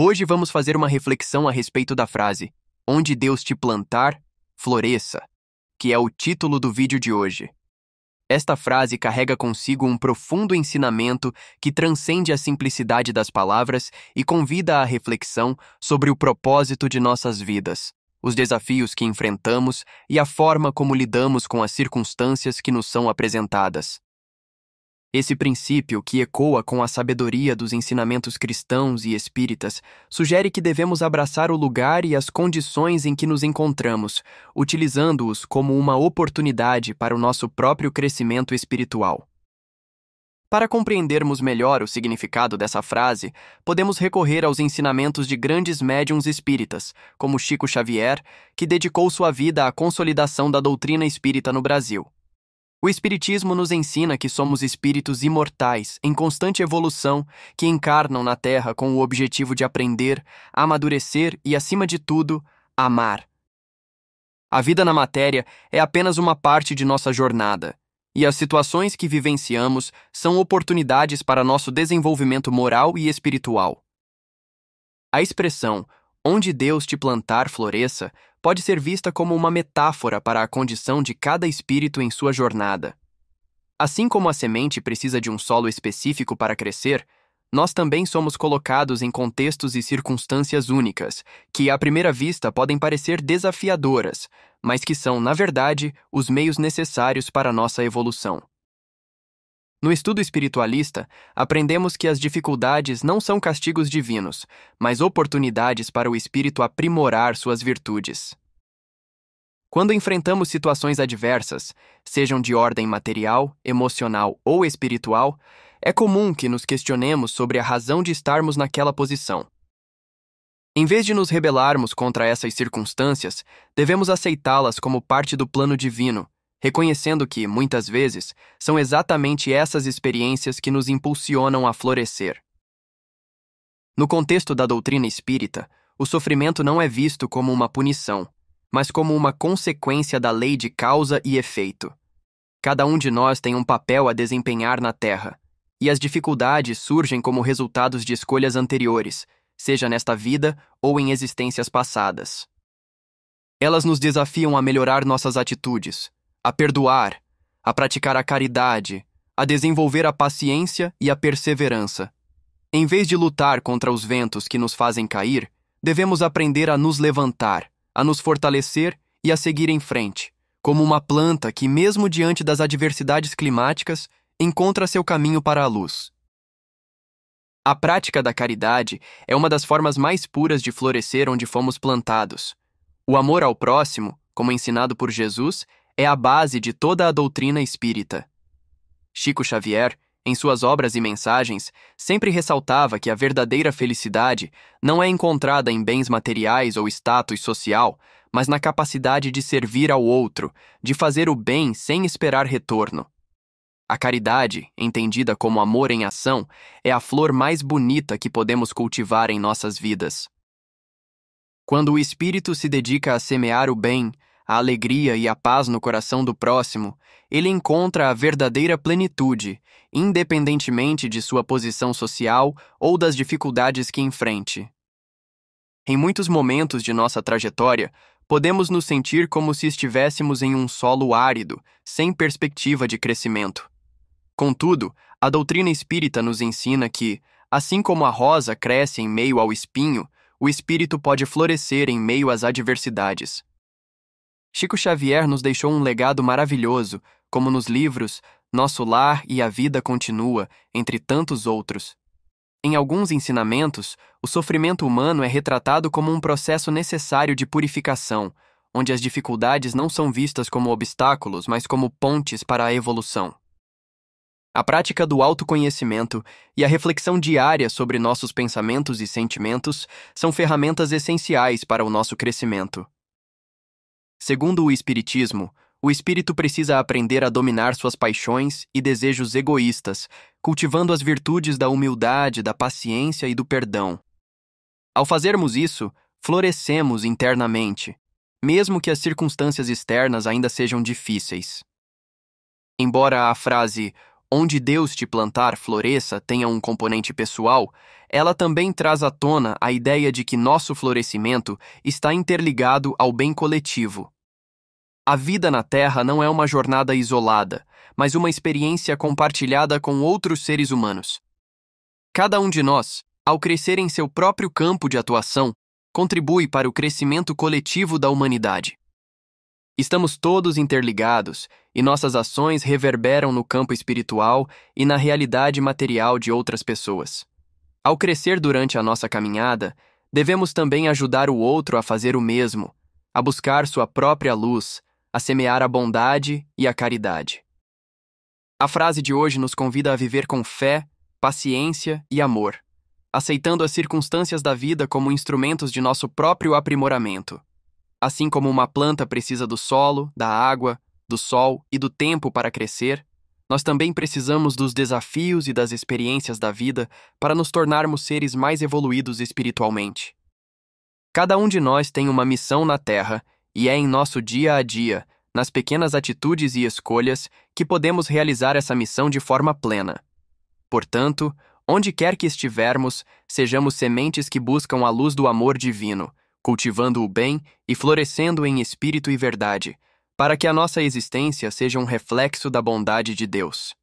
Hoje vamos fazer uma reflexão a respeito da frase "Onde Deus te plantar, floresça", que é o título do vídeo de hoje. Esta frase carrega consigo um profundo ensinamento que transcende a simplicidade das palavras e convida à reflexão sobre o propósito de nossas vidas, os desafios que enfrentamos e a forma como lidamos com as circunstâncias que nos são apresentadas. Esse princípio, que ecoa com a sabedoria dos ensinamentos cristãos e espíritas, sugere que devemos abraçar o lugar e as condições em que nos encontramos, utilizando-os como uma oportunidade para o nosso próprio crescimento espiritual. Para compreendermos melhor o significado dessa frase, podemos recorrer aos ensinamentos de grandes médiuns espíritas, como Chico Xavier, que dedicou sua vida à consolidação da doutrina espírita no Brasil. O Espiritismo nos ensina que somos espíritos imortais, em constante evolução, que encarnam na Terra com o objetivo de aprender, amadurecer e, acima de tudo, amar. A vida na matéria é apenas uma parte de nossa jornada, e as situações que vivenciamos são oportunidades para nosso desenvolvimento moral e espiritual. A expressão "onde Deus te plantar, floresça" pode ser vista como uma metáfora para a condição de cada espírito em sua jornada. Assim como a semente precisa de um solo específico para crescer, nós também somos colocados em contextos e circunstâncias únicas, que à primeira vista podem parecer desafiadoras, mas que são, na verdade, os meios necessários para a nossa evolução. No estudo espiritualista, aprendemos que as dificuldades não são castigos divinos, mas oportunidades para o espírito aprimorar suas virtudes. Quando enfrentamos situações adversas, sejam de ordem material, emocional ou espiritual, é comum que nos questionemos sobre a razão de estarmos naquela posição. Em vez de nos rebelarmos contra essas circunstâncias, devemos aceitá-las como parte do plano divino, reconhecendo que, muitas vezes, são exatamente essas experiências que nos impulsionam a florescer. No contexto da doutrina espírita, o sofrimento não é visto como uma punição, mas como uma consequência da lei de causa e efeito. Cada um de nós tem um papel a desempenhar na Terra, e as dificuldades surgem como resultados de escolhas anteriores, seja nesta vida ou em existências passadas. Elas nos desafiam a melhorar nossas atitudes, a perdoar, a praticar a caridade, a desenvolver a paciência e a perseverança. Em vez de lutar contra os ventos que nos fazem cair, devemos aprender a nos levantar, a nos fortalecer e a seguir em frente, como uma planta que, mesmo diante das adversidades climáticas, encontra seu caminho para a luz. A prática da caridade é uma das formas mais puras de florescer onde fomos plantados. O amor ao próximo, como ensinado por Jesus, é a base de toda a doutrina espírita. Chico Xavier, em suas obras e mensagens, sempre ressaltava que a verdadeira felicidade não é encontrada em bens materiais ou status social, mas na capacidade de servir ao outro, de fazer o bem sem esperar retorno. A caridade, entendida como amor em ação, é a flor mais bonita que podemos cultivar em nossas vidas. Quando o espírito se dedica a semear o bem, a alegria e a paz no coração do próximo, ele encontra a verdadeira plenitude, independentemente de sua posição social ou das dificuldades que enfrente. Em muitos momentos de nossa trajetória, podemos nos sentir como se estivéssemos em um solo árido, sem perspectiva de crescimento. Contudo, a doutrina espírita nos ensina que, assim como a rosa cresce em meio ao espinho, o espírito pode florescer em meio às adversidades. Chico Xavier nos deixou um legado maravilhoso, como nos livros Nosso Lar e A Vida Continua, entre tantos outros. Em alguns ensinamentos, o sofrimento humano é retratado como um processo necessário de purificação, onde as dificuldades não são vistas como obstáculos, mas como pontes para a evolução. A prática do autoconhecimento e a reflexão diária sobre nossos pensamentos e sentimentos são ferramentas essenciais para o nosso crescimento. Segundo o Espiritismo, o espírito precisa aprender a dominar suas paixões e desejos egoístas, cultivando as virtudes da humildade, da paciência e do perdão. Ao fazermos isso, florescemos internamente, mesmo que as circunstâncias externas ainda sejam difíceis. Embora a frase Onde Deus te plantar floresça tenha um componente pessoal, ela também traz à tona a ideia de que nosso florescimento está interligado ao bem coletivo. A vida na Terra não é uma jornada isolada, mas uma experiência compartilhada com outros seres humanos. Cada um de nós, ao crescer em seu próprio campo de atuação, contribui para o crescimento coletivo da humanidade. Estamos todos interligados e nossas ações reverberam no campo espiritual e na realidade material de outras pessoas. Ao crescer durante a nossa caminhada, devemos também ajudar o outro a fazer o mesmo, a buscar sua própria luz, a semear a bondade e a caridade. A frase de hoje nos convida a viver com fé, paciência e amor, aceitando as circunstâncias da vida como instrumentos de nosso próprio aprimoramento. Assim como uma planta precisa do solo, da água, do sol e do tempo para crescer, nós também precisamos dos desafios e das experiências da vida para nos tornarmos seres mais evoluídos espiritualmente. Cada um de nós tem uma missão na Terra e é em nosso dia a dia, nas pequenas atitudes e escolhas, que podemos realizar essa missão de forma plena. Portanto, onde quer que estivermos, sejamos sementes que buscam a luz do amor divino, cultivando o bem e florescendo em espírito e verdade, para que a nossa existência seja um reflexo da bondade de Deus.